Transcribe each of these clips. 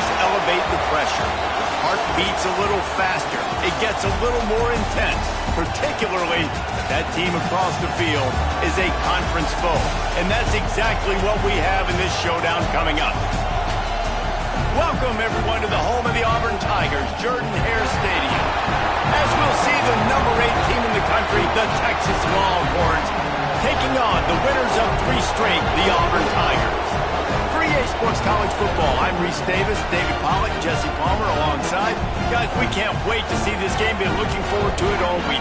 Referees elevate the pressure. Heart beats a little faster. It gets a little more intense, particularly if that team across the field is a conference foe. And that's exactly what we have in this showdown coming up. Welcome, everyone, to the home of the Auburn Tigers, Jordan-Hare Stadium. As we'll see the number 8 team in the country, the Texas Longhorns, taking on the winners of 3 straight, the Auburn Tigers. For EA Sports College Football, I'm Reese Davis, David Pollack, Jesse Palmer alongside. Guys, we can't wait to see this game. Been looking forward to it all week.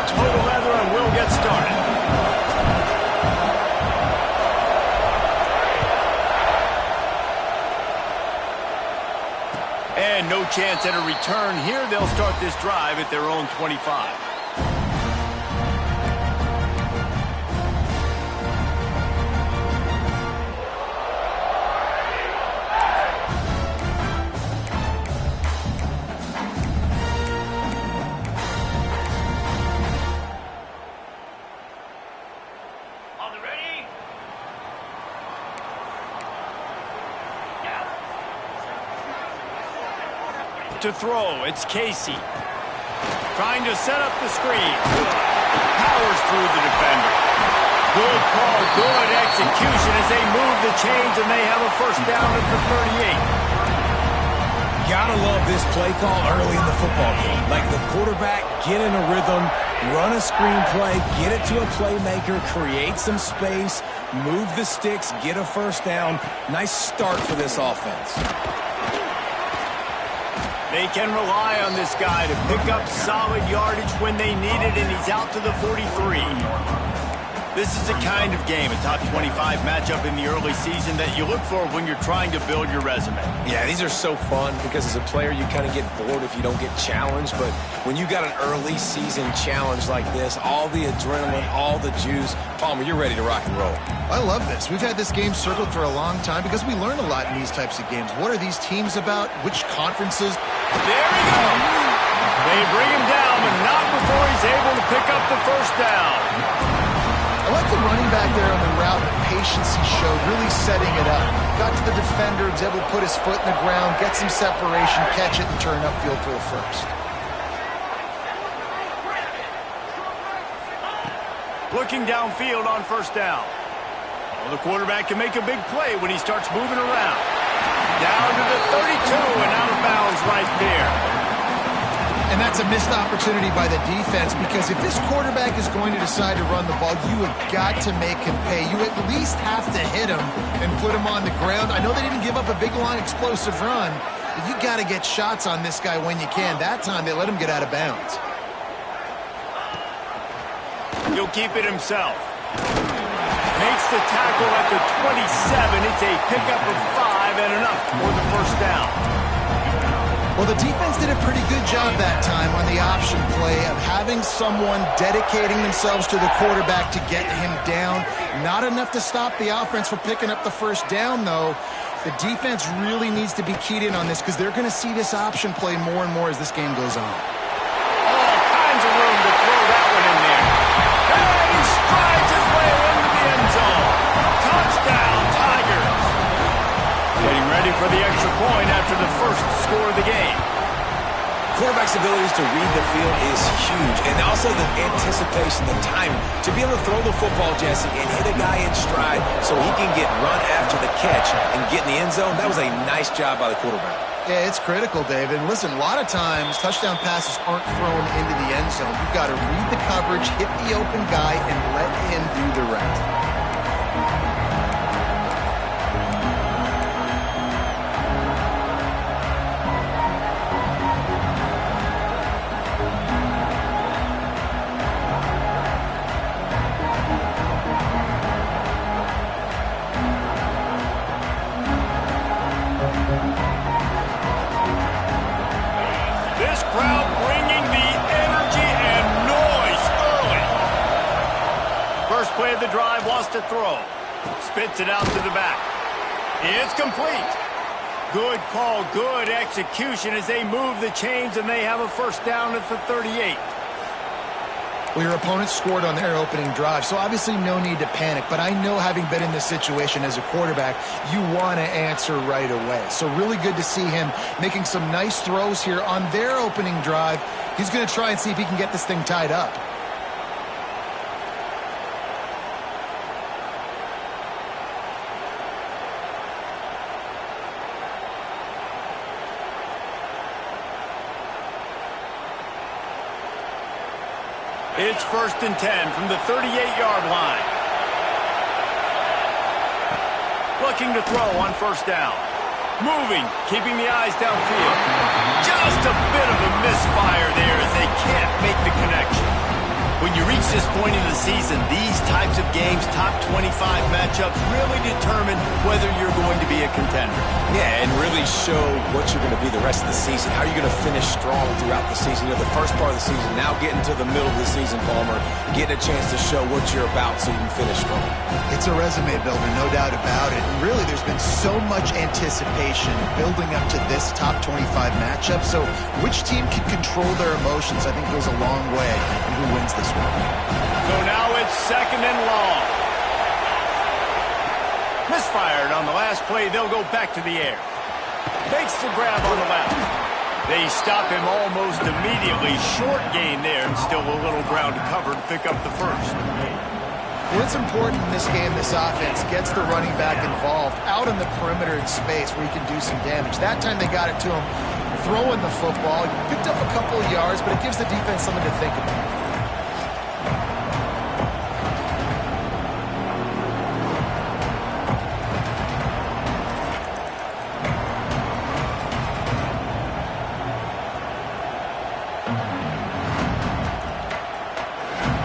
Total leather and we'll get started. And no chance at a return here. They'll start this drive at their own 25. To throw, it's Casey. Trying to set up the screen. Powers through the defender. Good call, good execution as they move the chains and they have a first down at the 38. Gotta love this play call early in the football game. Like the quarterback, get in a rhythm, run a screen play, get it to a playmaker, create some space, move the sticks, get a first down. Nice start for this offense. They can rely on this guy to pick up solid yardage when they need it, and he's out to the 43. This is the kind of game, a top 25 matchup in the early season that you look for when you're trying to build your resume. Yeah, these are so fun because as a player you kind of get bored if you don't get challenged, but when you got an early season challenge like this, all the adrenaline, all the juice, Palmer, you're ready to rock and roll. I love this. We've had this game circled for a long time because we learn a lot in these types of games. What are these teams about? Which conferences? There we go. They bring him down, but not before he's able to pick up the first down. I like the running back there on the route, the patience he showed, really setting it up. Got to the defender, was able to put his foot in the ground, get some separation, catch it, and turn upfield for the first. Looking downfield on first down. Well, the quarterback can make a big play when he starts moving around. Down to the 32 and out of bounds right there. And that's a missed opportunity by the defense because if this quarterback is going to decide to run the ball, you have got to make him pay. You at least have to hit him and put him on the ground. I know they didn't give up a big, long, explosive run, but you got to get shots on this guy when you can. That time, they let him get out of bounds. He'll keep it himself. Makes the tackle at the 27. It's a pickup of 5 and enough for the first down. Well, the defense did a pretty good job that time on the option play of having someone dedicating themselves to the quarterback to get him down. Not enough to stop the offense from picking up the first down, though. The defense really needs to be keyed in on this because they're going to see this option play more and more as this game goes on. All kinds of room to throw that one in there. And he strides his way into the end zone. Touchdown, Tigers. Getting ready for the extra point after the first score of the game. Quarterback's abilities to read the field is huge, and also the anticipation, the timing, to be able to throw the football, Jesse, and hit a guy in stride so he can get run after the catch and get in the end zone. That was a nice job by the quarterback. Yeah, it's critical, David. And listen, a lot of times touchdown passes aren't thrown into the end zone. You've got to read the coverage, hit the open guy, and let him do the rest. Crowd bringing the energy and noise early. First play of the drive wants to throw. Spits it out to the back. It's complete. Good call, good execution as they move the chains and they have a first down at the 38. Well, your opponent scored on their opening drive, so obviously no need to panic. But I know, having been in this situation as a quarterback, you want to answer right away. So really good to see him making some nice throws here on their opening drive. He's going to try and see if he can get this thing tied up. It's 1st and 10 from the 38-yard line. Looking to throw on first down. Moving, keeping the eyes downfield. Just a bit of a misfire there as they can't make the connection. When you reach this point in the season, these types of games, top 25 matchups, really determine whether you're going to be a contender. Yeah, and really show what you're going to be the rest of the season. How are you going to finish strong throughout the season? You know, the first part of the season, now getting to the middle of the season, Palmer, getting a chance to show what you're about so you can finish strong. It's a resume builder, no doubt about it. And really, there's been so much anticipation building up to this top 25 matchup. So which team can control their emotions, I think, goes a long way in who wins this one. So now it's 2nd and long. Misfired on the last play. They'll go back to the air. Makes the grab on the left. They stop him almost immediately. Short gain there, and still a little ground to cover to pick up the first. Well, it's important in this game, this offense gets the running back involved out in the perimeter in space where he can do some damage. That time they got it to him throwing the football. Picked up a couple of yards, but it gives the defense something to think about.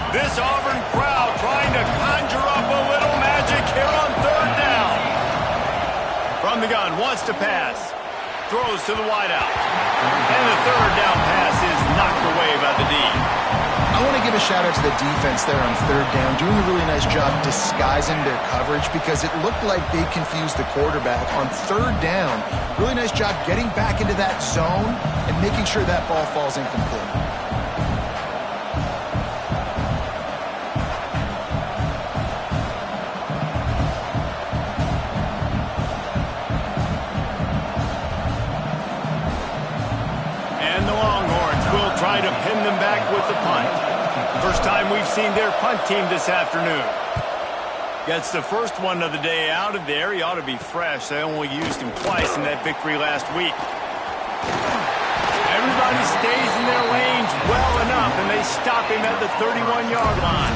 This Auburn crowd trying to conjure up a little magic here on 3rd down. From the gun, wants to pass. Throws to the wideout. And the 3rd down pass is knocked away by the D. I want to give a shout out to the defense there on 3rd down, doing a really nice job disguising their coverage because it looked like they confused the quarterback on 3rd down. Really nice job getting back into that zone and making sure that ball falls incomplete. Try to pin them back with the punt. First time we've seen their punt team this afternoon. Gets the first one of the day out of there. He ought to be fresh. They only used him twice in that victory last week. Everybody stays in their lanes well enough, and they stop him at the 31-yard line.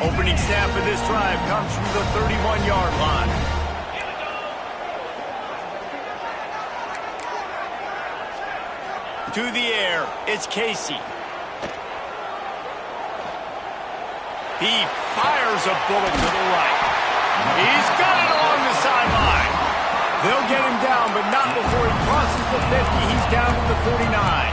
Opening snap of this drive comes from the 31-yard line. To the air, it's Casey. He fires a bullet to the right. He's got it along the sideline. They'll get him down, but not before he crosses the 50. He's down to the 49.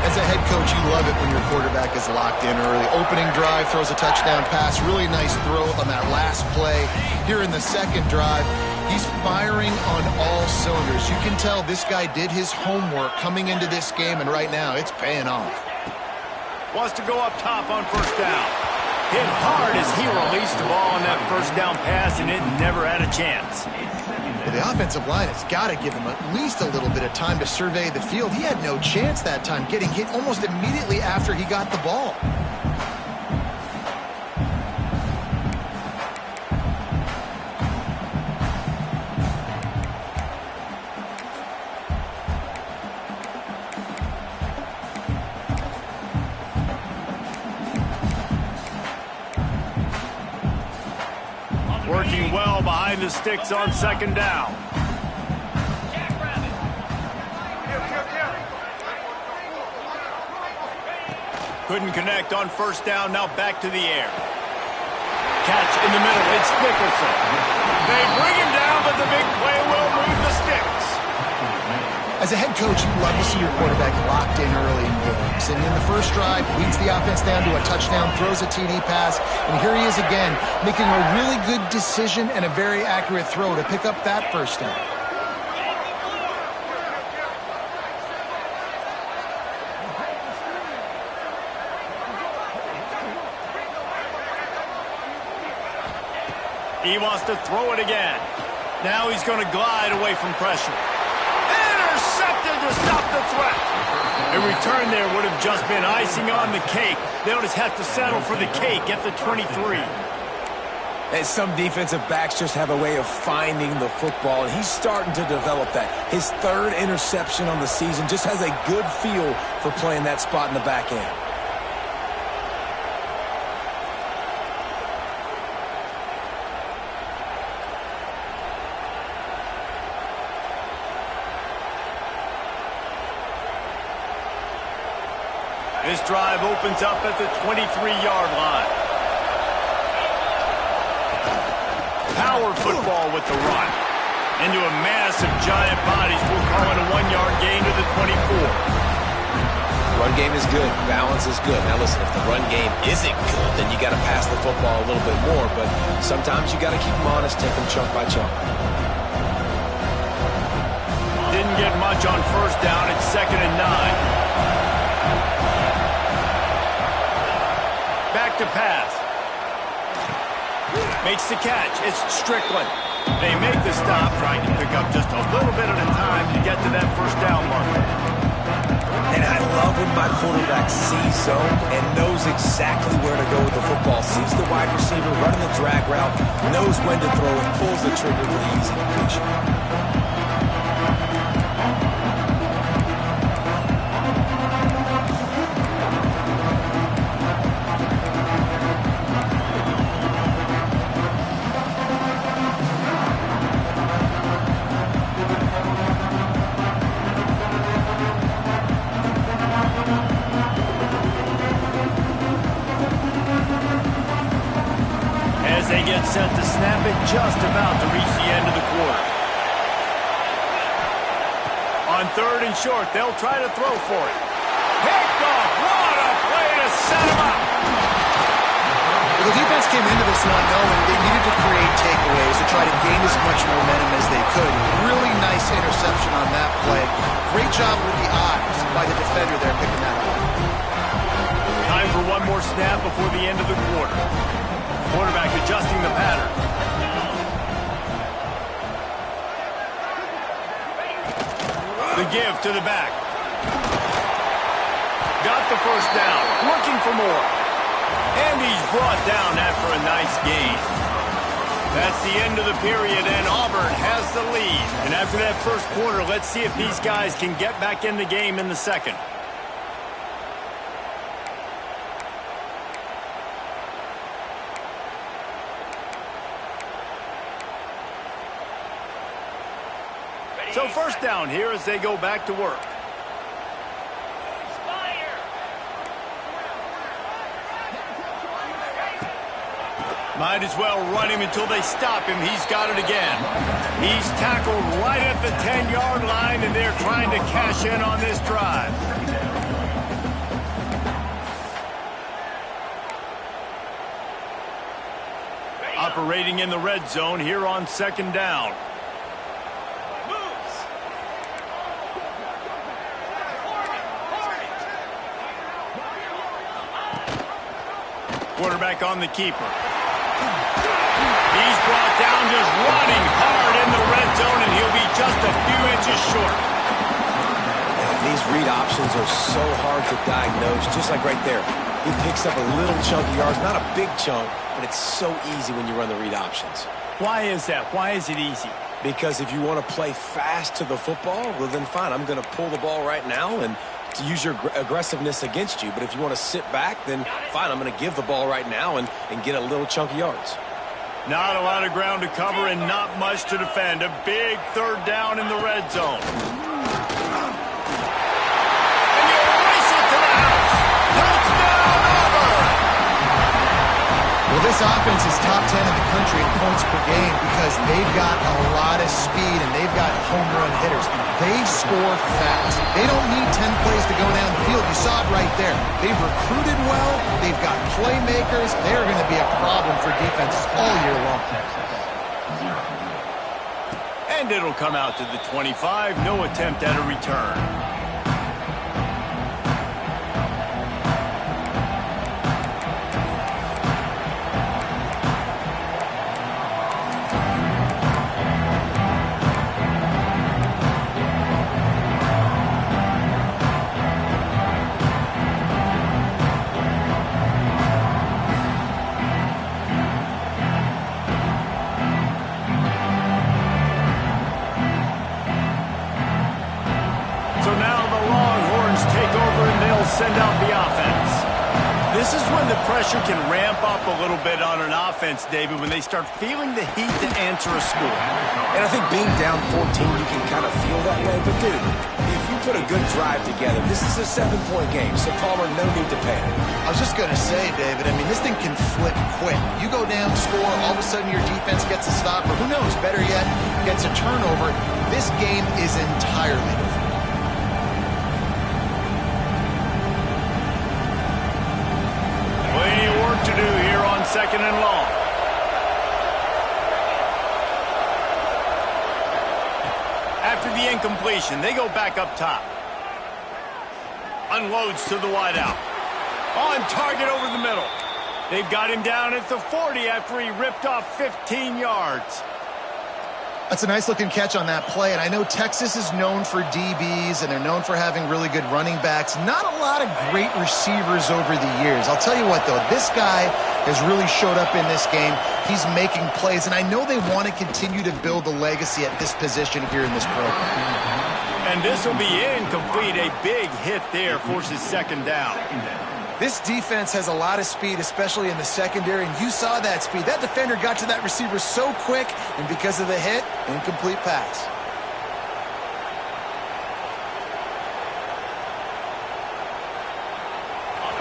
As a head coach, you love it when your quarterback is locked in early. Opening drive, throws a touchdown pass. Really nice throw on that last play. Here in the 2nd drive, he's firing on all cylinders. You can tell this guy did his homework coming into this game, and right now it's paying off. Wants to go up top on first down. Hit hard as he released the ball on that first down pass, and it never had a chance. Well, the offensive line has got to give him at least a little bit of time to survey the field. He had no chance that time, getting hit almost immediately after he got the ball. Working well behind the sticks on 2nd down. Couldn't connect on first down, now back to the air. Catch in the middle, it's Nicholson. They bring him down, but the big play will move the sticks. As a head coach, you love to see your quarterback locked in early in games. And in the first drive, leads the offense down to a touchdown, throws a TD pass, and here he is again, making a really good decision and a very accurate throw to pick up that first down. He wants to throw it again. Now he's going to glide away from pressure. Intercepted to stop the threat. A return there would have just been icing on the cake. They'll just have to settle for the cake at the 23. And some defensive backs just have a way of finding the football, and he's starting to develop that. His third interception on the season, just has a good feel for playing that spot in the back end. This drive opens up at the 23-yard line. Power football with the run. Into a mass of giant bodies. We'll call it a 1-yard gain to the 24. Run game is good. Balance is good. Now listen, if the run game isn't good, then you got to pass the football a little bit more. But sometimes you got to keep them honest, take them chunk by chunk. Didn't get much on first down. It's 2nd and 9. Back to pass. Makes the catch. It's Strickland. They make the stop, trying to pick up just a little bit at a time to get to that first down marker. And I love when my quarterback sees zone and knows exactly where to go with the football. Sees the wide receiver running the drag route, knows when to throw it, pulls the trigger for the easy completion. Set to snap it just about to reach the end of the quarter. On 3rd and short, they'll try to throw for it. Picked off. What a play to set him up. Well, the defense came into this one knowing they needed to create takeaways to try to gain as much momentum as they could. Really nice interception on that play. Great job with the eyes by the defender there picking that up. Time for one more snap before the end of the quarter. Quarterback adjusting the pattern. The give to the back. Got the first down. Looking for more. And he's brought down after a nice gain. That's the end of the period, and Auburn has the lead. And after that first quarter, let's see if these guys can get back in the game in the second. So first down here as they go back to work. Might as well run him until they stop him. He's got it again. He's tackled right at the 10-yard line, and they're trying to cash in on this drive. Operating in the red zone here on 2nd down. Quarterback on the keeper. He's brought down just running hard in the red zone, and he'll be just a few inches short. And these read options are so hard to diagnose, just like right there. He picks up a little chunk of yards, not a big chunk, but it's so easy when you run the read options. Why is that? Why is it easy? Because if you want to play fast to the football, well then fine, I'm going to pull the ball right now and to use your aggressiveness against you. But if you want to sit back, then fine, I'm going to give the ball right now and get a little chunk of yards. Not a lot of ground to cover and not much to defend. A big 3rd down in the red zone. And you race it to the house. Touchdown, Auburn! Well, this offense is top 10 in the country country in points per game because they've got a lot of speed and they've got home run hitters. They score fast. They don't need 10 plays to go down the field. You saw it right there. They've recruited well. They've got playmakers. They're going to be a problem for defenses all year long. And it'll come out to the 25. No attempt at a return. Send out the offense. This is when the pressure can ramp up a little bit on an offense, David, when they start feeling the heat to answer a score. And I think being down 14, you can kind of feel that way. But, dude, if you put a good drive together, this is a 7-point game, so Palmer, no need to panic. I was just going to say, David, I mean, this thing can flip quick. You go down, score, all of a sudden your defense gets a stop, or who knows, better yet, gets a turnover. This game is entirely different. To do here on second and long. After the incompletion, they go back up top. Unloads to the wideout. On target over the middle. They've got him down at the 40 after he ripped off 15 yards. That's a nice-looking catch on that play, and I know Texas is known for DBs, and they're known for having really good running backs. Not a lot of great receivers over the years. I'll tell you what, though, this guy has really showed up in this game. He's making plays, and I know they want to continue to build a legacy at this position here in this program. And this will be incomplete. A big hit there forces second down. This defense has a lot of speed, especially in the secondary, and you saw that speed. That defender got to that receiver so quick, and because of the hit, incomplete pass.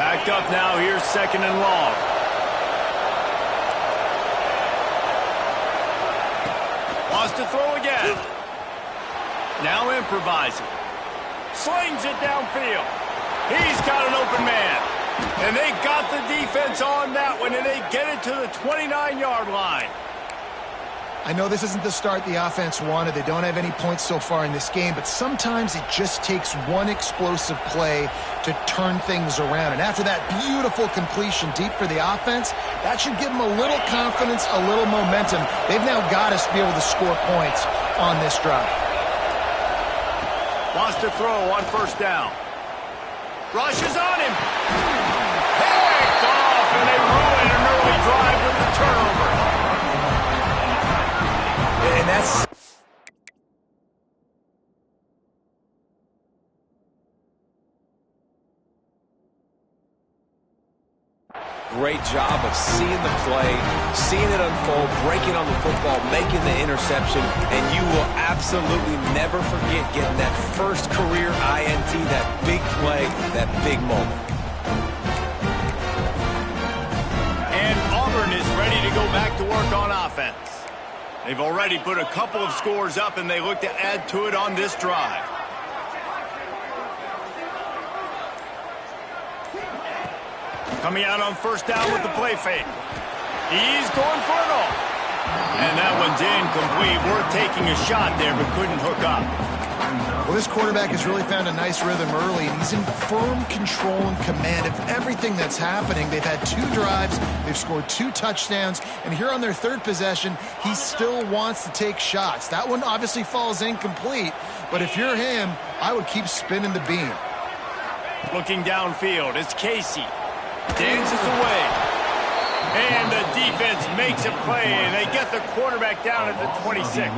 Back up now, here's second and long. Wants to throw again. Now improvising. Slings it downfield. He's got an open man. And they got the defense on that one, and they get it to the 29-yard line. I know this isn't the start the offense wanted. They don't have any points so far in this game, but sometimes it just takes one explosive play to turn things around. And after that beautiful completion deep for the offense, that should give them a little confidence, a little momentum. They've now got to be able to score points on this drive. Wants to throw on first down. Rushes on him. Picked off, and they ruin an early drive with the turnover. And that's... Great job of seeing the play, seeing it unfold, breaking on the football, making the interception, and you will absolutely never forget getting that first career INT, that big play, that big moment. And Auburn is ready to go back to work on offense. They've already put a couple of scores up, and they look to add to it on this drive. Coming out on first down with the play fake. He's going for it all. And that one's incomplete. We're taking a shot there, but couldn't hook up. Well, this quarterback has really found a nice rhythm early, and he's in firm control and command of everything that's happening. They've had 2 drives. They've scored 2 touchdowns. And here on their 3rd possession, he still wants to take shots. That one obviously falls incomplete. But if you're him, I would keep spinning the beam. Looking downfield, it's Casey. Dances away. And the defense makes a play, and they get the quarterback down at the 26.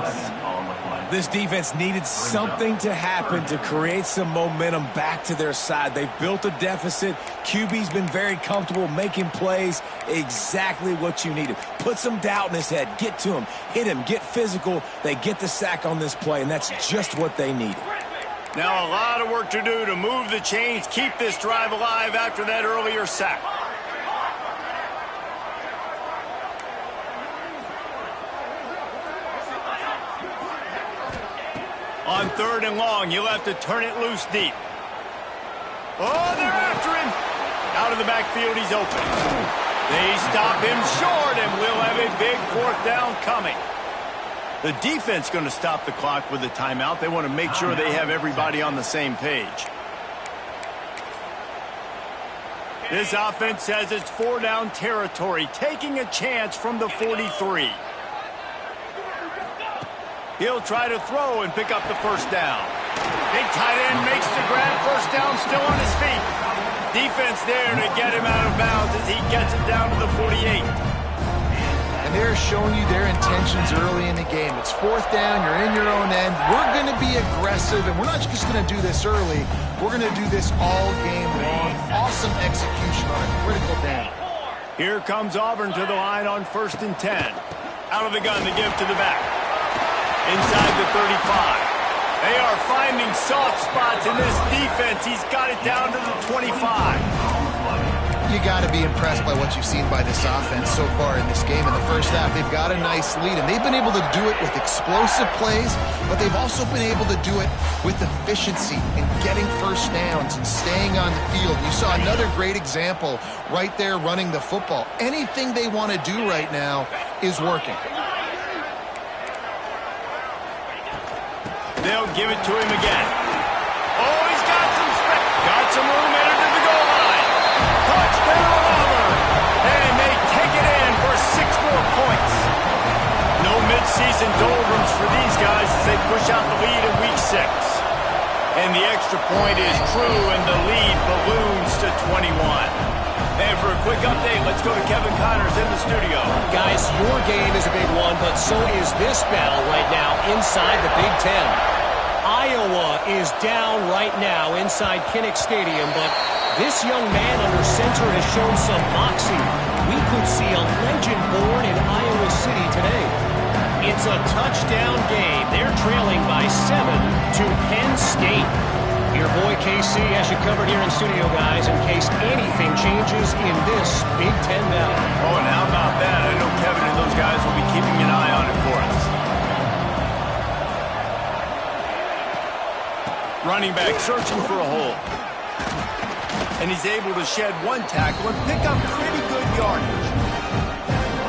This defense needed something to happen to create some momentum back to their side. They've built a deficit. QB's been very comfortable making plays. Exactly what you needed. Put some doubt in his head. Get to him. Hit him. Get physical. They get the sack on this play, and that's just what they needed. Now a lot of work to do to move the chains, keep this drive alive after that earlier sack. 3rd and long. You'll have to turn it loose deep. Oh, they're after him. Out of the backfield, he's open. They stop him short, and we'll have a big 4th down coming. The defense going to stop the clock with a timeout. They want to make sure they have everybody on the same page. This offense says it's 4-down territory, taking a chance from the 43. He'll try to throw and pick up the 1st down. Big tight end makes the grab. 1st down, still on his feet. Defense there to get him out of bounds as he gets it down to the 48. And they're showing you their intentions early in the game. It's 4th down, you're in your own end. We're going to be aggressive, and we're not just going to do this early. We're going to do this all game long. Awesome execution on a critical down. Here comes Auburn to the line on 1st and 10. Out of the gun to give to the back. Inside the 35. They are finding soft spots in this defense. He's got it down to the 25. You got to be impressed by what you've seen by this offense so far in this game. In the first half, they've got a nice lead, and they've been able to do it with explosive plays, but they've also been able to do it with efficiency and getting 1st downs and staying on the field. You saw another great example right there running the football. Anything they want to do right now is working. They'll give it to him again. Oh, he's got some room entered to the goal line. Touchdown, Auburn. And they take it in for 6 more points. No midseason doldrums for these guys as they push out the lead in week 6. And the extra point is true, and the lead balloons to 21. And for a quick update, let's go to Kevin Connors in the studio. Guys, your game is a big one, but so is this battle right now inside the Big Ten. Iowa is down right now inside Kinnick Stadium, but this young man under center has shown some moxie. We could see a legend born in Iowa City today. It's a touchdown game. They're trailing by 7 to Penn State. Your boy KC has you covered here in studio, guys, in case anything changes in this Big Ten battle. Oh, and how about that? I know Kevin and those guys will be keeping an eye on it for us. Running back searching for a hole. And he's able to shed 1 tackle and pick up pretty good yardage.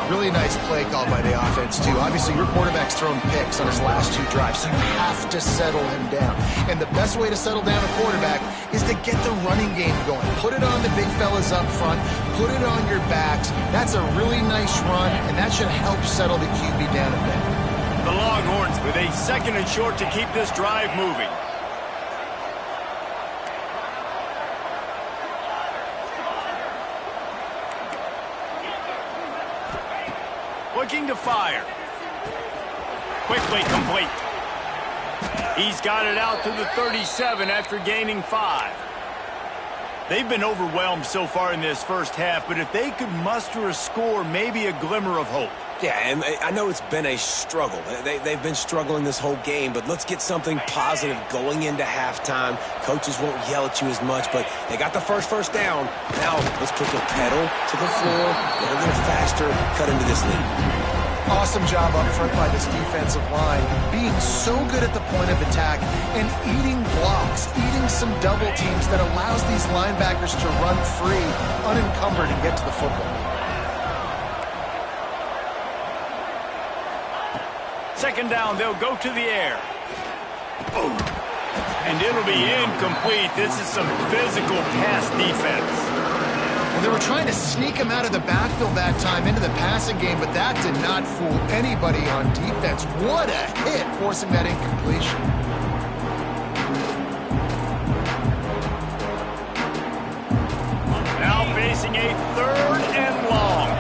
Really nice play called by the offense, too. Obviously, your quarterback's thrown picks on his last 2 drives, so you have to settle him down. And the best way to settle down a quarterback is to get the running game going. Put it on the big fellas up front. Put it on your backs. That's a really nice run, and that should help settle the QB down a bit. The Longhorns with a 2nd and short to keep this drive moving. Looking to fire. Quickly complete. He's got it out to the 37 after gaining 5. They've been overwhelmed so far in this first half, but if they could muster a score, maybe a glimmer of hope. Yeah, and I know it's been a struggle. They've been struggling this whole game, but let's get something positive going into halftime. Coaches won't yell at you as much, but they got the first down. Now let's put the pedal to the floor, get a little faster, cut into this lead. Awesome job up front by this defensive line, being so good at the point of attack and eating blocks, eating some double teams that allows these linebackers to run free, unencumbered, and get to the football. 2nd down, they'll go to the air. Boom. And it'll be incomplete. This is some physical pass defense. Well, they were trying to sneak him out of the backfield that time into the passing game, but that did not fool anybody on defense. What a hit, forcing that incompletion. Now facing a 3rd and long.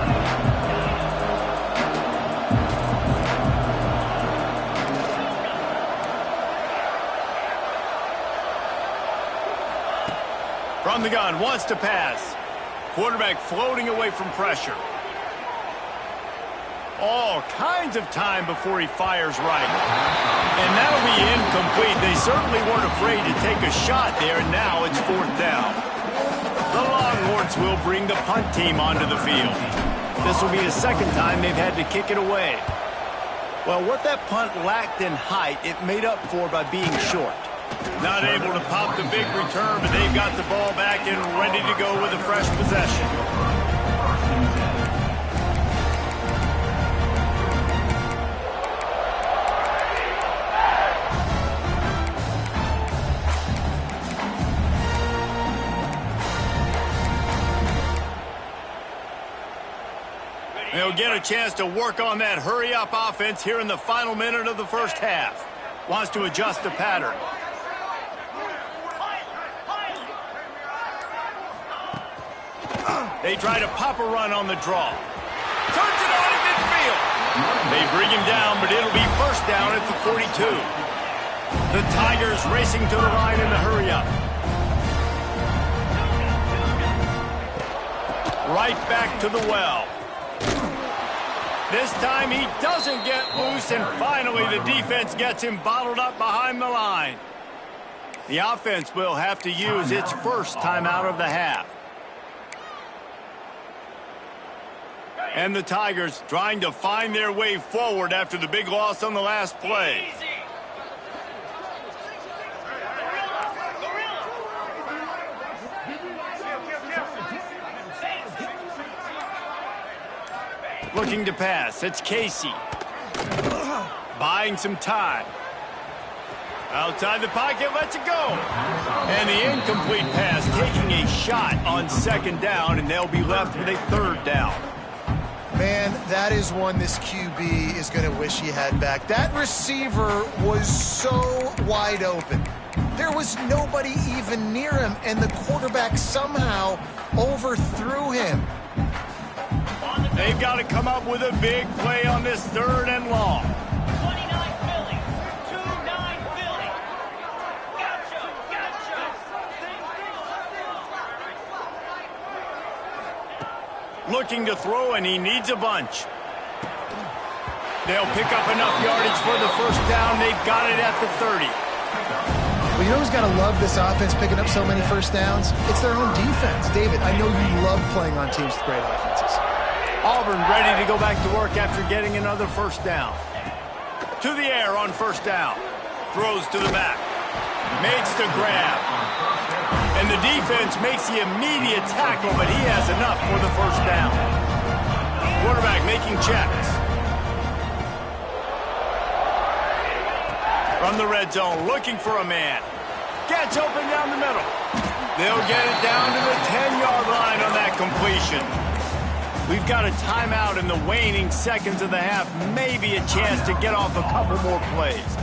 From the gun, wants to pass. Quarterback floating away from pressure. All kinds of time before he fires right. And that'll be incomplete. They certainly weren't afraid to take a shot there, and now it's 4th down. The Longhorns will bring the punt team onto the field. This will be the 2nd time they've had to kick it away. Well, what that punt lacked in height, it made up for by being short. Not able to pop the big return, but they've got the ball back and ready to go with a fresh possession. They'll get a chance to work on that hurry-up offense here in the final minute of the first half. Wants to adjust the pattern. They try to pop a run on the draw. Turns it on in midfield. They bring him down, but it'll be first down at the 42. The Tigers racing to the line in the hurry-up. Right back to the well. This time he doesn't get loose, and finally the defense gets him bottled up behind the line. The offense will have to use its first timeout of the half. And the Tigers trying to find their way forward after the big loss on the last play. Looking to pass. It's Casey. Buying some time. Outside the pocket, lets it go. And the incomplete pass taking a shot on second down, and they'll be left with a third down. Man, that is one this QB is going to wish he had back. That receiver was so wide open. There was nobody even near him, and the quarterback somehow overthrew him. They've got to come up with a big play on this third and long. 29 Philly. 2-9 Philly. Gotcha. Looking to throw, and he needs a bunch. They'll pick up enough yardage for the first down. They've got it at the 30. Well, you know who's got to love this offense picking up so many first downs? It's their own defense. David, I know you love playing on teams with great offenses. Auburn ready to go back to work after getting another first down. To the air on first down. Throws to the back. Makes the grab. And the defense makes the immediate tackle, but he has enough for the first down. Quarterback making checks. From the red zone, looking for a man. Gets open down the middle. They'll get it down to the 10-yard line on that completion. We've got a timeout in the waning seconds of the half. Maybe a chance to get off a couple more plays.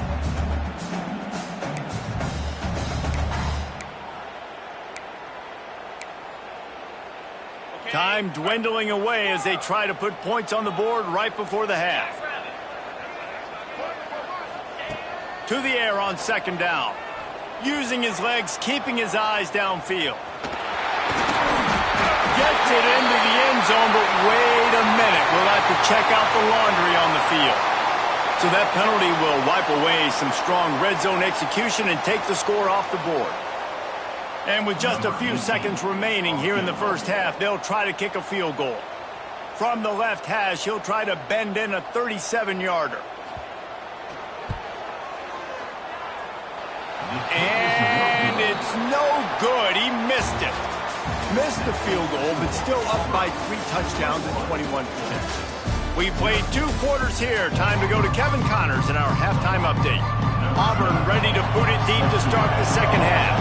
Time dwindling away as they try to put points on the board right before the half. To the air on second down. Using his legs, keeping his eyes downfield. Gets it into the end zone, but wait a minute. We'll have to check out the laundry on the field. So that penalty will wipe away some strong red zone execution and take the score off the board. And with just a few seconds remaining here in the first half, they'll try to kick a field goal. From the left hash, he'll try to bend in a 37-yarder. And it's no good. He missed it. Missed the field goal, but still up by 3 touchdowns and 21 points. We played 2 quarters here. Time to go to Kevin Connors in our halftime update. Auburn ready to boot it deep to start the second half.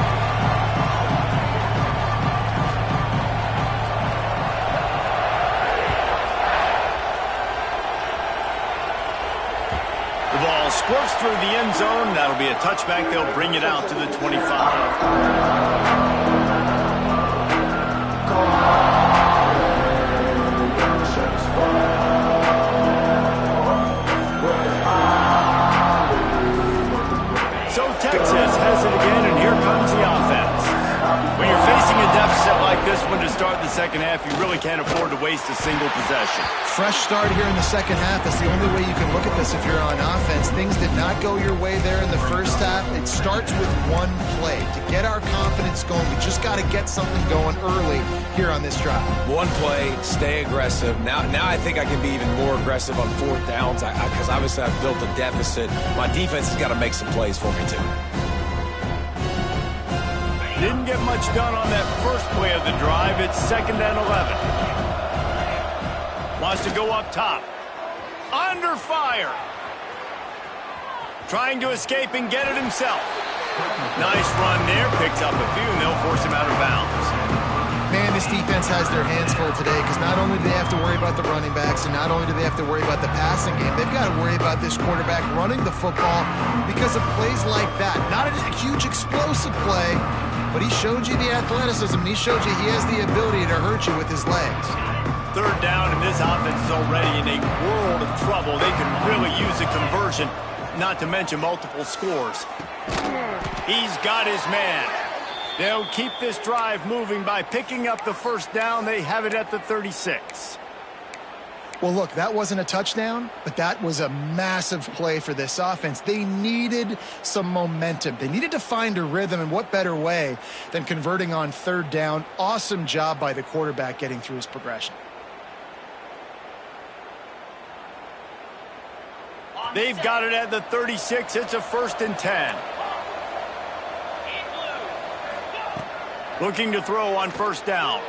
The ball squirts through the end zone. That'll be a touchback. They'll bring it out to the 25. So Texas has it again, and here comes the offense. When you're facing a deficit like this one to start the second half, you really can't afford to waste a single possession. Fresh start here in the second half. That's the only way you can look at this if you're on offense. Things did not go your way there in the first half. It starts with one play. To get our confidence offense going. We just got to get something going early here on this drive. One play, stay aggressive. Now I think I can be even more aggressive on fourth downs because obviously I've built a deficit. My defense has got to make some plays for me, too. Didn't get much done on that first play of the drive. It's 2nd and 11. Wants to go up top. Under fire. Trying to escape and get it himself. Nice run there. Picks up a few, and they'll force him out of bounds. Man, this defense has their hands full today because not only do they have to worry about the running backs and not only do they have to worry about the passing game, they've got to worry about this quarterback running the football because of plays like that. Not a huge explosive play, but he showed you the athleticism. He showed you he has the ability to hurt you with his legs. 3rd down, and this offense is already in a world of trouble. They can really use a conversion, not to mention multiple scores. He's got his man. They'll keep this drive moving by picking up the first down. They have it at the 36. Well, look, that wasn't a touchdown, but that was a massive play for this offense. They needed some momentum. They needed to find a rhythm, and what better way than converting on 3rd down. Awesome job by the quarterback getting through his progression. They've got it at the 36. It's a 1st and 10. Looking to throw on 1st down.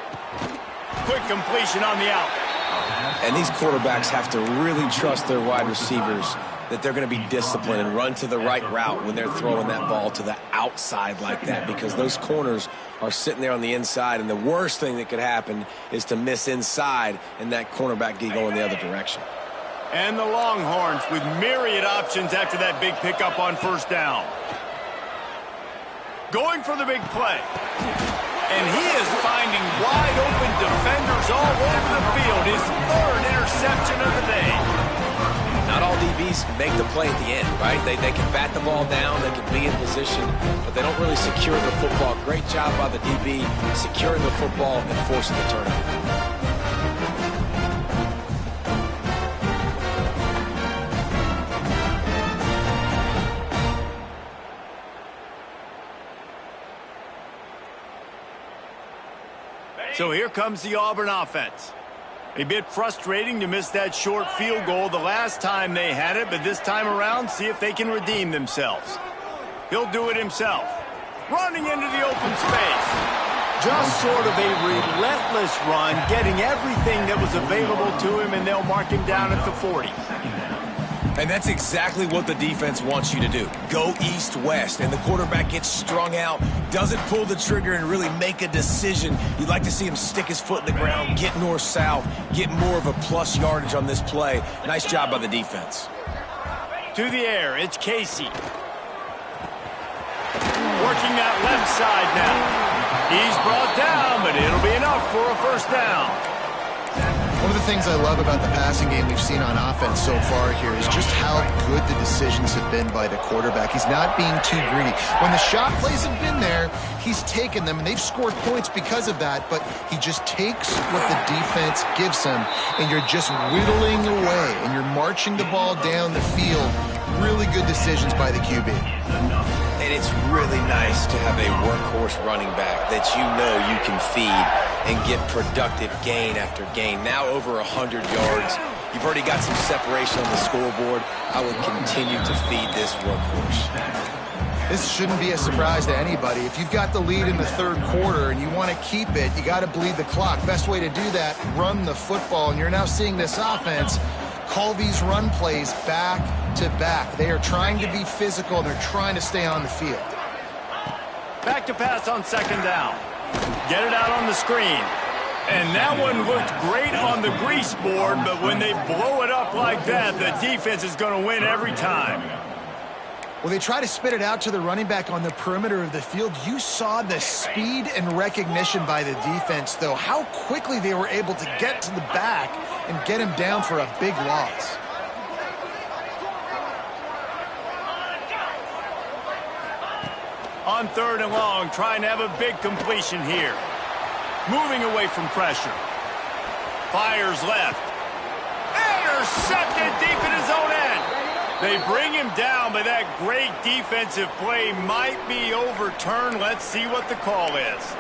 Quick completion on the out. And these quarterbacks have to really trust their wide receivers that they're going to be disciplined and run to the right route when they're throwing that ball to the outside like that, because those corners are sitting there on the inside, and the worst thing that could happen is to miss inside and that cornerback get going the other direction. And the Longhorns with myriad options after that big pickup on 1st down. Going for the big play. And he is finding wide open defenders all over the field. His 3rd interception of the day. Not all DBs make the play at the end, right? They can bat the ball down, they can be in position, but they don't really secure the football. Great job by the DB securing the football and forcing the turnover. So here comes the Auburn offense. A bit frustrating to miss that short field goal the last time they had it, but this time around, see if they can redeem themselves. He'll do it himself. Running into the open space. Just sort of a relentless run, getting everything that was available to him, and they'll mark him down at the 40. And that's exactly what the defense wants you to do. Go east-west, and the quarterback gets strung out, doesn't pull the trigger and really make a decision. You'd like to see him stick his foot in the ground, get north-south, get more of a plus yardage on this play. Nice job by the defense. To the air, it's Casey. Working that left side now. He's brought down, but it'll be enough for a 1st down. One of the things I love about the passing game we've seen on offense so far here is just how good the decisions have been by the quarterback. He's not being too greedy. When the shot plays have been there, he's taken them, and they've scored points because of that, but he just takes what the defense gives him, and you're just whittling away, and you're marching the ball down the field. Really good decisions by the QB. And it's really nice to have a workhorse running back that you know you can feed and get productive gain after gain. Now over 100 yards. You've already got some separation on the scoreboard. I would continue to feed this workhorse. This shouldn't be a surprise to anybody. If you've got the lead in the 3rd quarter and you want to keep it, you got to bleed the clock. Best way to do that, run the football. And you're now seeing this offense call these run plays back to back. They are trying to be physical, and they're trying to stay on the field. Back to pass on 2nd down. Get it out on the screen. And that one looked great on the grease board, but when they blow it up like that, the defense is going to win every time. Well, they try to spit it out to the running back on the perimeter of the field. You saw the speed and recognition by the defense, though, how quickly they were able to get to the back and get him down for a big loss. On 3rd and long, trying to have a big completion here. Moving away from pressure. Fires left. Intercepted deep in his own end. They bring him down, but that great defensive play might be overturned. Let's see what the call is.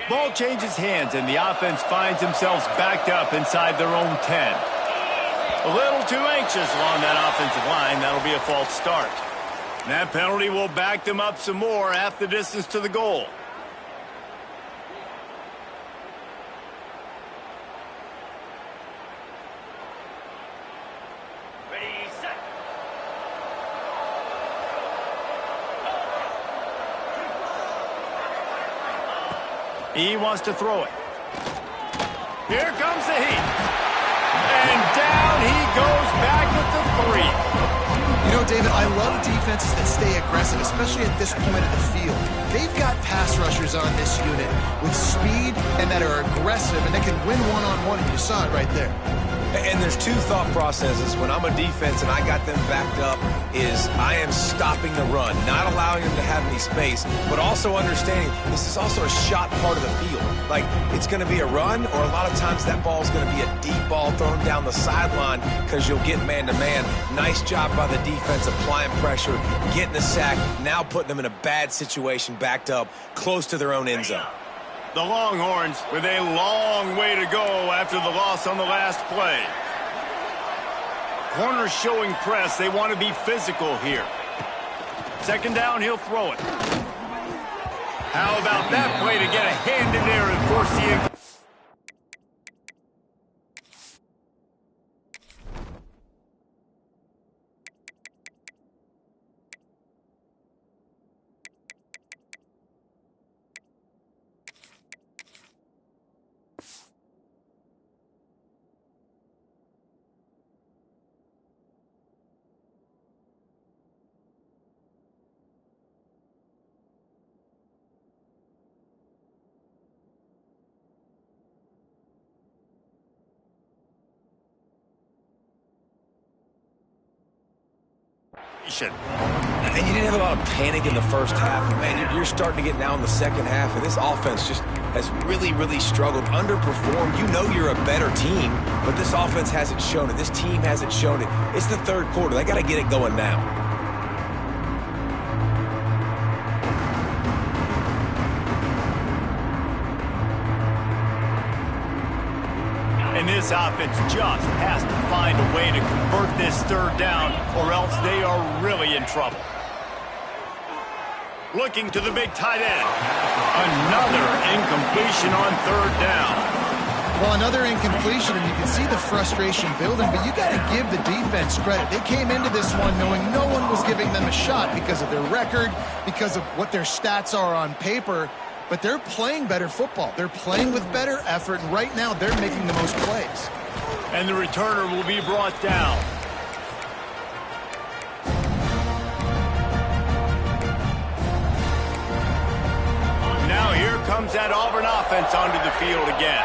Ball changes hands, and the offense finds themselves backed up inside their own 10. A little too anxious along that offensive line. That'll be a false start. And that penalty will back them up some more, half the distance to the goal. Ready, set. He wants to throw it. Here comes the heat. And down he goes back with the 3. You know, David, I love defenses that stay aggressive, especially at this point of the field. They've got pass rushers on this unit with speed and that are aggressive, and they can win one-on-one, and you saw it right there. And there's two thought processes when I'm a defense and I got them backed up is I am stopping the run, not allowing them to have any space, but also understanding this is also a shot part of the field. Like, it's going to be a run, or a lot of times that ball is going to be a deep ball thrown down the sideline because you'll get man-to-man. Nice job by the defense applying pressure, getting the sack, now putting them in a bad situation backed up close to their own end zone. The Longhorns with a long way to go after the loss on the last play. Corners showing press. They want to be physical here. Second down, he'll throw it. How about that play to get a hand in there and force the And you didn't have a lot of panic in the first half. Man, you're starting to get now in the second half, and this offense just has really, really struggled, underperformed. You know you're a better team, but this offense hasn't shown it. This team hasn't shown it. It's the third quarter. They got to get it going now. And this offense just has to find a way to convert this third down, or else they are really in trouble. Looking to the big tight end. Another incompletion on third down. Well, another incompletion, and you can see the frustration building, but you got to give the defense credit. They came into this one knowing no one was giving them a shot because of their record, because of what their stats are on paper. But they're playing better football. They're playing with better effort, and right now they're making the most plays. And the returner will be brought down. Now here comes that Auburn offense onto the field again.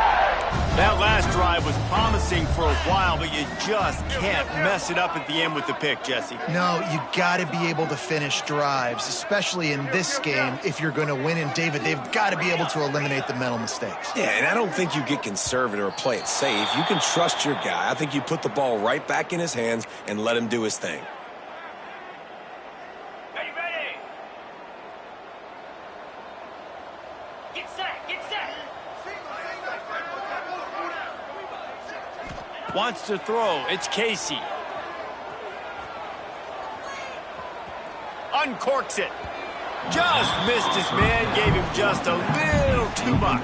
That last drive was promising for a while, but you just can't mess it up at the end with the pick, Jesse. No, you got to be able to finish drives, especially in this game if you're going to win. And, David, they've got to be able to eliminate the mental mistakes. Yeah, and I don't think you get conservative or play it safe. You can trust your guy. I think you put the ball right back in his hands and let him do his thing. Ready, ready. Get set, get set. Wants to throw. It's Casey. Uncorks it. Just missed his man. Gave him just a little too much.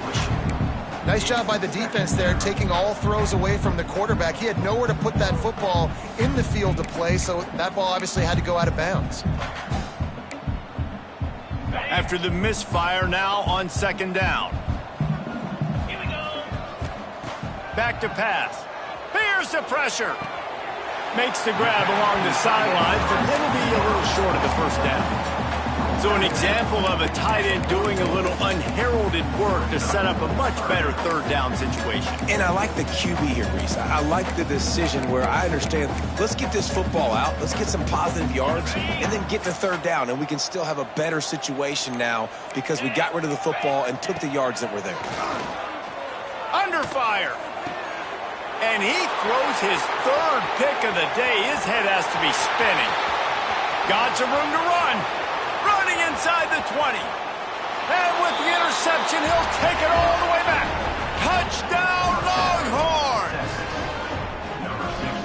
Nice job by the defense there, taking all throws away from the quarterback. He had nowhere to put that football in the field to play, so that ball obviously had to go out of bounds. After the misfire, now on second down. Here we go. Back to pass. Here's the pressure. Makes the grab along the sidelines, but it'll be a little short of the first down. So an example of a tight end doing a little unheralded work to set up a much better third down situation. And I like the QB here, Reese. I like the decision where I understand, let's get this football out, let's get some positive yards, and then get to third down, and we can still have a better situation now because we got rid of the football and took the yards that were there. Under fire. And he throws his third pick of the day. His head has to be spinning. Got some room to run. Running inside the 20. And with the interception, he'll take it all the way back. Touchdown, Longhorns!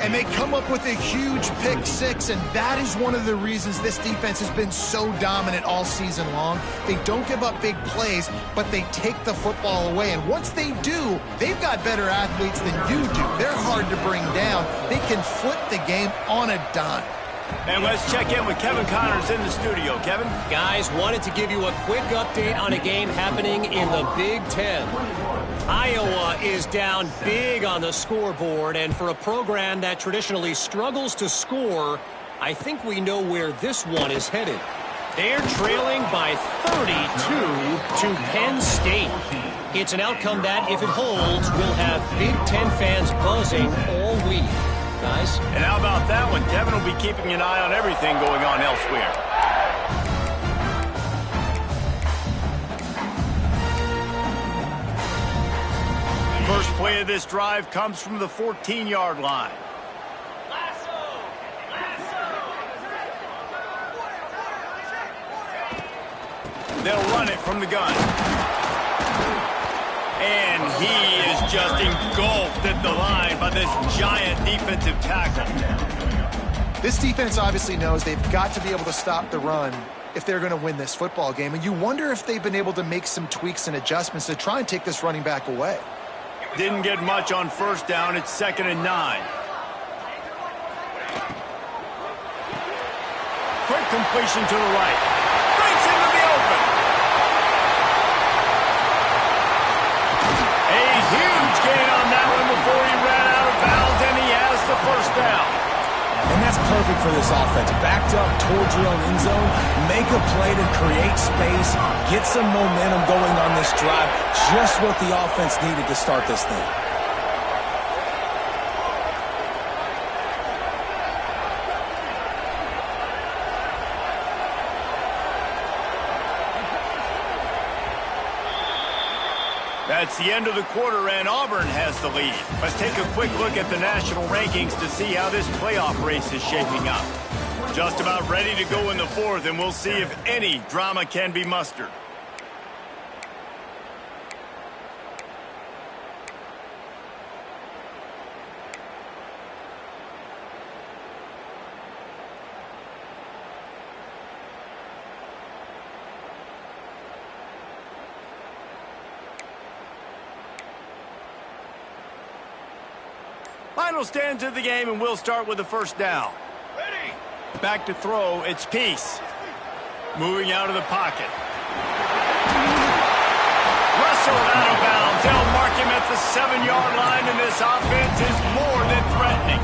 And they come up with a huge pick six, and that is one of the reasons this defense has been so dominant all season long. They don't give up big plays, but they take the football away. And once they do, they've got better athletes than you do. They're hard to bring down. They can flip the game on a dime. And let's check in with Kevin Connors in the studio. Kevin? Guys, wanted to give you a quick update on a game happening in the Big Ten. Iowa is down big on the scoreboard, and for a program that traditionally struggles to score, I think we know where this one is headed. They're trailing by 32 to Penn State. It's an outcome that, if it holds, will have Big Ten fans buzzing all week. Guys? And how about that one? Kevin will be keeping an eye on everything going on elsewhere. First play of this drive comes from the 14-yard line. They'll run it from the gun. And he is just engulfed at the line by this giant defensive tackle. This defense obviously knows they've got to be able to stop the run if they're going to win this football game. And you wonder if they've been able to make some tweaks and adjustments to try and take this running back away. Didn't get much on first down. It's 2nd and 9. Quick completion to the right. Breaks into the open. A huge gain on that one before he ran out of bounds, and he has the first down. And that's perfect for this offense. Backed up towards your own end zone, make a play to create space, get some momentum going on this drive. Just what the offense needed to start this thing. That's the end of the quarter, and Auburn has the lead. Let's take a quick look at the national rankings to see how this playoff race is shaping up. Just about ready to go in the fourth, and we'll see if any drama can be mustered. Final stands of the game, and we'll start with the first down. Ready. Back to throw, it's Peace. Moving out of the pocket. Russell out of bounds. They'll mark him at the 7-yard line, and this offense is more than threatening.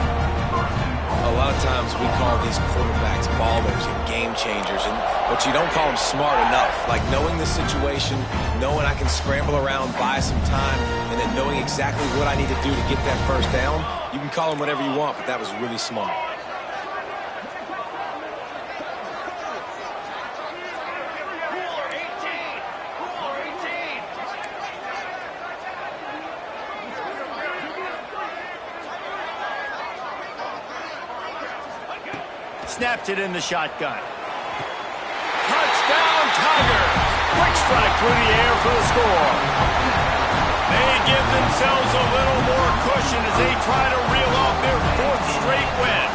A lot of times we call these quarterbacks ballers and game changers, but you don't call them smart enough. Like knowing the situation, knowing I can scramble around, buy some time, and then knowing exactly what I need to do to get that first down. You can call them whatever you want, but that was really smart. Snapped it in the shotgun. Touchdown, Tigers! Quick strike through the air for the score. They give themselves a little more cushion as they try to reel off their 4th straight win.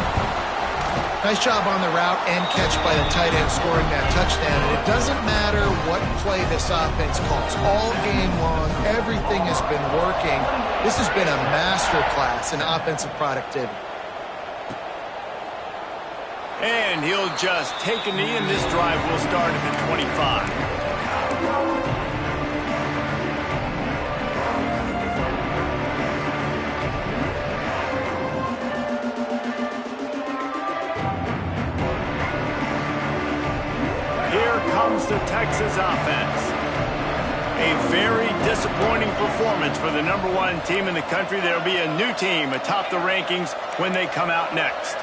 Nice job on the route and catch by the tight end scoring that touchdown. And it doesn't matter what play this offense calls. All game long, everything has been working. This has been a masterclass in offensive productivity. And he'll just take a knee, and this drive will start at the 25. the Texas offense. A very disappointing performance for the #1 team in the country. There'll be a new team atop the rankings when they come out next.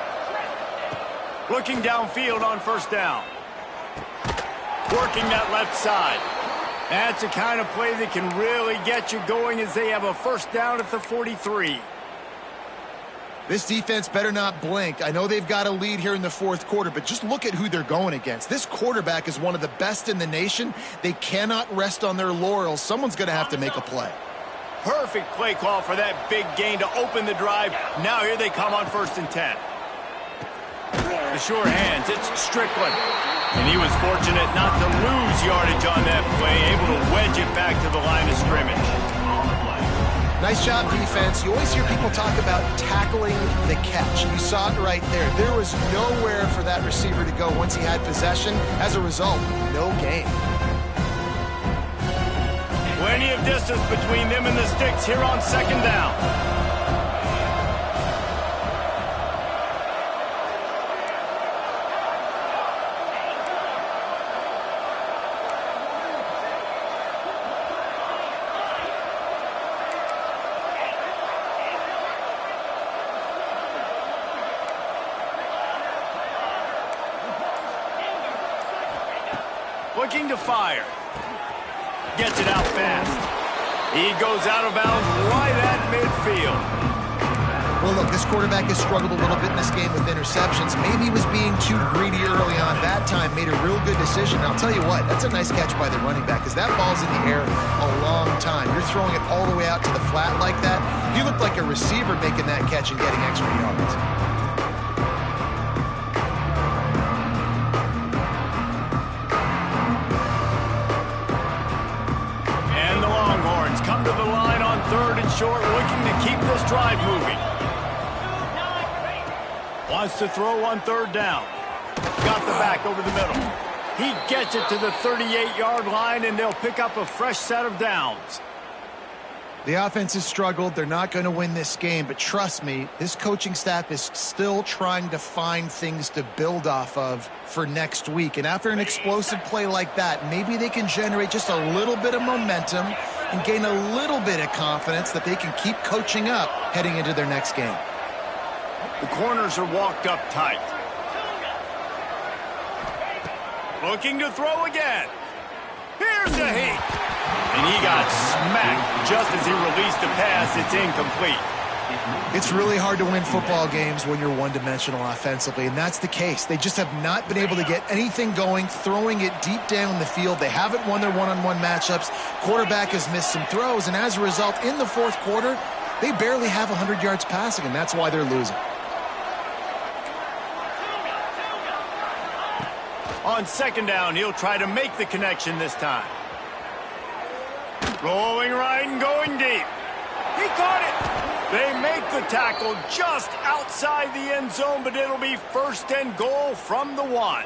Looking downfield on first down. Working that left side. That's the kind of play that can really get you going as they have a first down at the 43. This defense better not blink. I know they've got a lead here in the fourth quarter, but just look at who they're going against. This quarterback is one of the best in the nation. They cannot rest on their laurels. Someone's going to have to make a play. Perfect play call for that big gain to open the drive. Now here they come on 1st and 10. The sure hands, it's Strickland. And he was fortunate not to lose yardage on that play, able to wedge it back to the line of scrimmage. Nice job, defense. You always hear people talk about tackling the catch. You saw it right there. There was nowhere for that receiver to go once he had possession. As a result, no gain. Plenty of distance between them and the sticks here on 2nd down. Looking to fire. Gets it out fast. He goes out of bounds right at midfield. Well, look, this quarterback has struggled a little bit in this game with interceptions. Maybe he was being too greedy early on. That time made a real good decision. And I'll tell you what, that's a nice catch by the running back because that ball's in the air a long time. You're throwing it all the way out to the flat like that. You look like a receiver making that catch and getting extra yards. Come to the line on 3rd and short, looking to keep this drive moving. Wants to throw on 3rd down. Got the back over the middle. He gets it to the 38-yard line, and they'll pick up a fresh set of downs. The offense has struggled. They're not going to win this game, but trust me, this coaching staff is still trying to find things to build off of for next week. And after an explosive play like that, maybe they can generate just a little bit of momentum and gain a little bit of confidence that they can keep coaching up heading into their next game. The corners are walked up tight. Looking to throw again. Here's a heat. And he got smacked just as he released the pass. It's incomplete. It's really hard to win football games when you're one-dimensional offensively, and that's the case. They just have not been able to get anything going, throwing it deep down the field. They haven't won their one-on-one matchups. Quarterback has missed some throws, and as a result, in the fourth quarter, they barely have 100 yards passing, and that's why they're losing. On 2nd down, he'll try to make the connection this time. Rolling right and going deep. He caught it. They make the tackle just outside the end zone, but it'll be 1st and goal from the 1.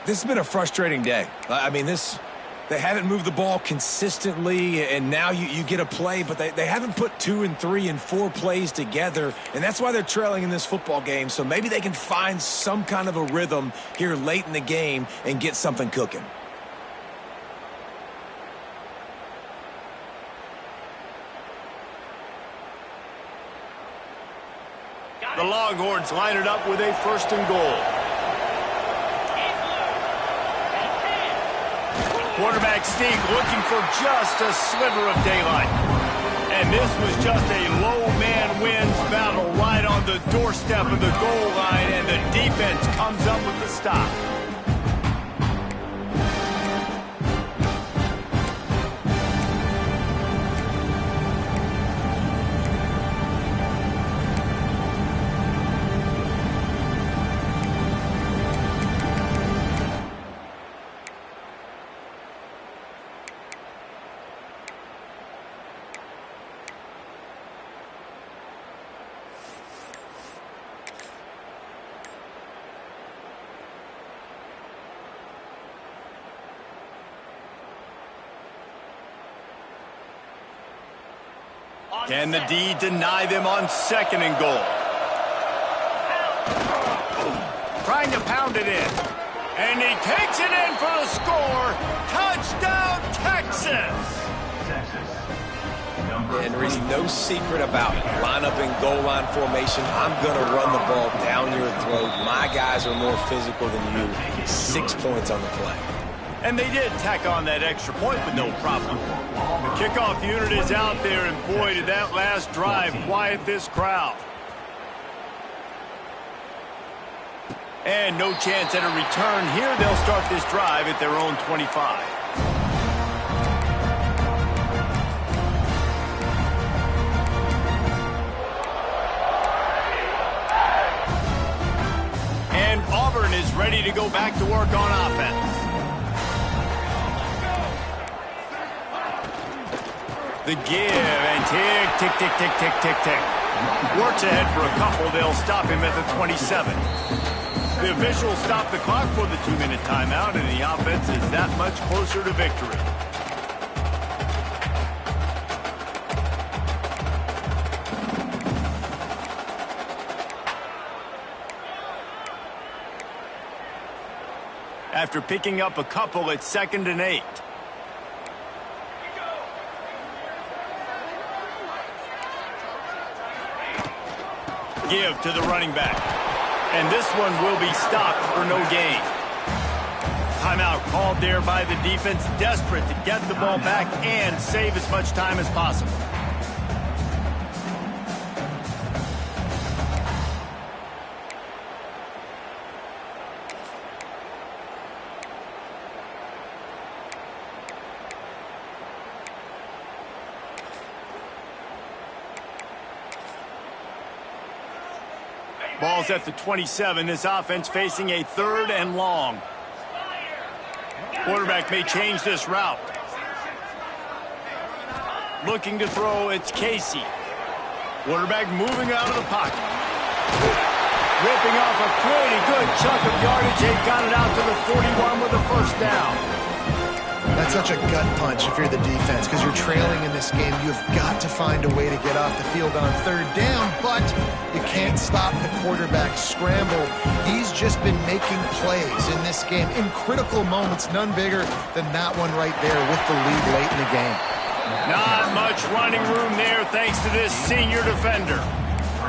This has been a frustrating day. I mean, they haven't moved the ball consistently, and now you get a play, but they haven't put 2 and 3 and 4 plays together, and that's why they're trailing in this football game. So maybe they can find some kind of a rhythm here late in the game and get something cooking. The Longhorns line it up with a 1st and goal. Quarterback sneak looking for just a sliver of daylight. And this was just a low man wins battle right on the doorstep of the goal line, and the defense comes up with the stop. Can the D deny them on 2nd and goal? Trying to pound it in. And he takes it in for the score. Touchdown, Texas! And Reese, no secret about it. Line up in goal line formation. I'm going to run the ball down your throat. My guys are more physical than you. 6 points on the play. And they did tack on that extra point with no problem. The kickoff unit is out there, and boy, did that last drive quiet this crowd. And no chance at a return here. They'll start this drive at their own 25. And Auburn is ready to go back to work on offense. The give, and tick, tick, tick, tick, tick, tick, tick. Works ahead for a couple. They'll stop him at the 27. The officials stop the clock for the 2-minute timeout, and the offense is that much closer to victory. After picking up a couple, it's 2nd and 8. Give to the running back. And this one will be stopped for no gain. Timeout called there by the defense, desperate to get the ball back and save as much time as possible. Ball's at the 27. This offense facing a 3rd and long. Quarterback may change this route. Looking to throw, it's Casey. Quarterback moving out of the pocket. Ripping off a pretty good chunk of yardage. They got it out to the 41 with a 1st down. That's such a gut punch if you're the defense, because you're trailing in this game. You've got to find a way to get off the field on 3rd down, but you can't stop the quarterback scramble. He's just been making plays in this game in critical moments, none bigger than that one right there with the lead late in the game. Not much running room there thanks to this senior defender.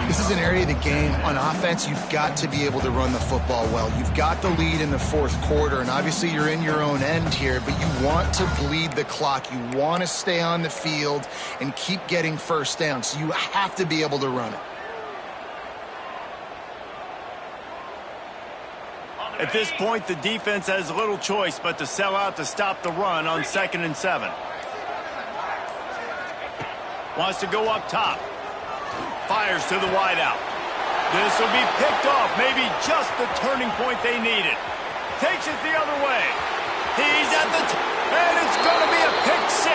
This is an area of the game on offense you've got to be able to run the football well. You've got the lead in the 4th quarter, and obviously you're in your own end here, but you want to bleed the clock. You want to stay on the field and keep getting 1st down, so you have to be able to run it. At this point, the defense has little choice but to sell out to stop the run on 2nd and 7. Wants to go up top. Fires to the wideout. This will be picked off. Maybe just the turning point they needed. Takes it the other way. He's at the and it's going to be a pick 6.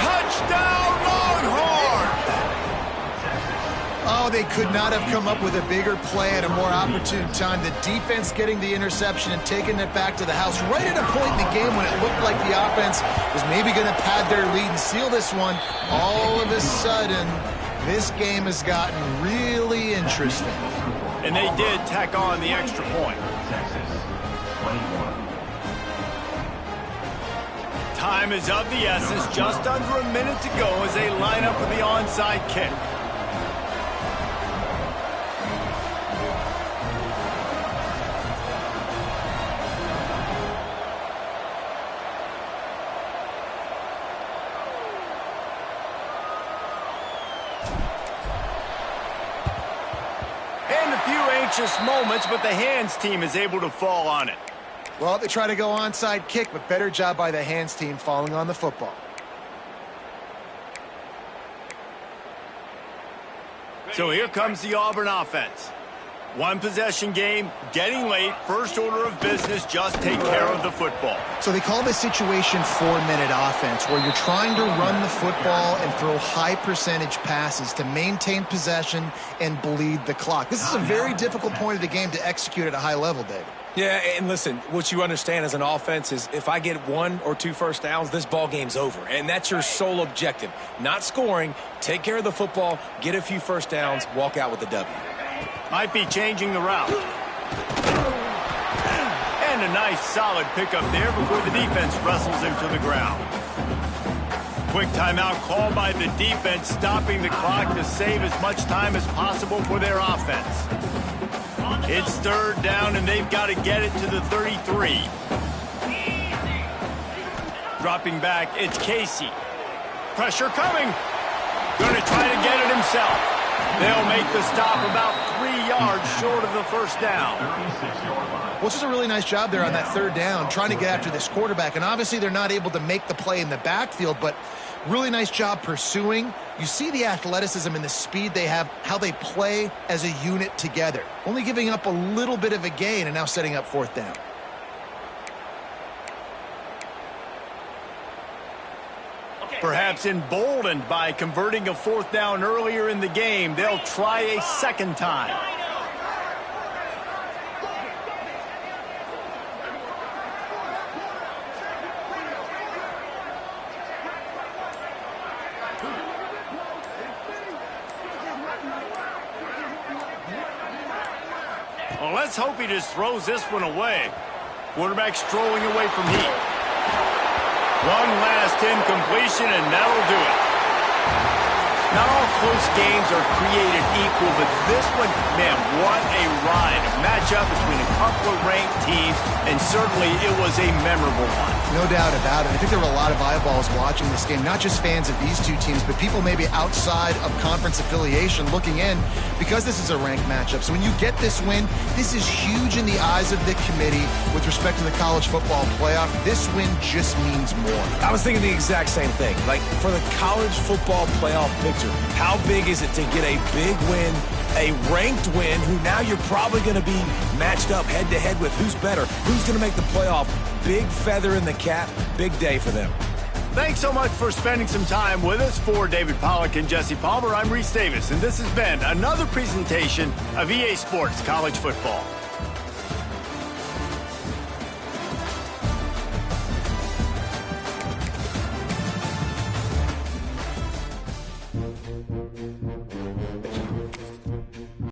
Touchdown, Longhorns! Oh, they could not have come up with a bigger play at a more opportune time. The defense getting the interception and taking it back to the house right at a point in the game when it looked like the offense was maybe going to pad their lead and seal this one. All of a sudden, this game has gotten really interesting. And they did tack on the extra point. Time is of the essence. Just under a minute to go as they line up for the onside kick. Moments, but the hands team is able to fall on it. Well, they try to go onside kick, but better job by the hands team falling on the football. So here comes the Auburn offense. 1 possession game, getting late, first order of business, just take care of the football. So they call this situation 4-minute offense, where you're trying to run the football and throw high percentage passes to maintain possession and bleed the clock. This is a very difficult point of the game to execute at a high level, David. Yeah, and listen, what you understand as an offense is if I get 1 or 2 first downs, this ball game's over. And that's your sole objective. Not scoring, take care of the football, get a few first downs, walk out with the W. Might be changing the route. And And a nice solid pickup there before the defense wrestles him to the ground. Quick timeout called by the defense, stopping the clock to save as much time as possible for their offense. It's third down, and they've got to get it to the 33. Dropping back, it's Casey. Pressure coming. Going to try to get it himself. They'll make the stop about 3 yards short of the first down. Well, it's just a really nice job there on that third down, trying to get after this quarterback. And obviously they're not able to make the play in the backfield, but really nice job pursuing. You see the athleticism and the speed they have, how they play as a unit together. Only giving up a little bit of a gain and now setting up fourth down. Perhaps emboldened by converting a fourth down earlier in the game, they'll try a second time. Well, let's hope he just throws this one away. Quarterback strolling away from heat. One last incompletion, and that'll do it. Not all close games are created equal, but this one, man, what a ride. A matchup between a couple of ranked teams, and certainly it was a memorable one. No doubt about it. I think there were a lot of eyeballs watching this game, not just fans of these two teams, but people maybe outside of conference affiliation looking in because this is a ranked matchup. So when you get this win, this is huge in the eyes of the committee with respect to the college football playoff. This win just means more. I was thinking the exact same thing. Like, for the college football playoff picture, how big is it to get a big win, a ranked win, who now you're probably going to be matched up head-to-head with who's better, who's going to make the playoff. Big feather in the cap, big day for them. Thanks so much for spending some time with us. For David Pollack and Jesse Palmer, I'm Reese Davis, and this has been another presentation of EA Sports College Football.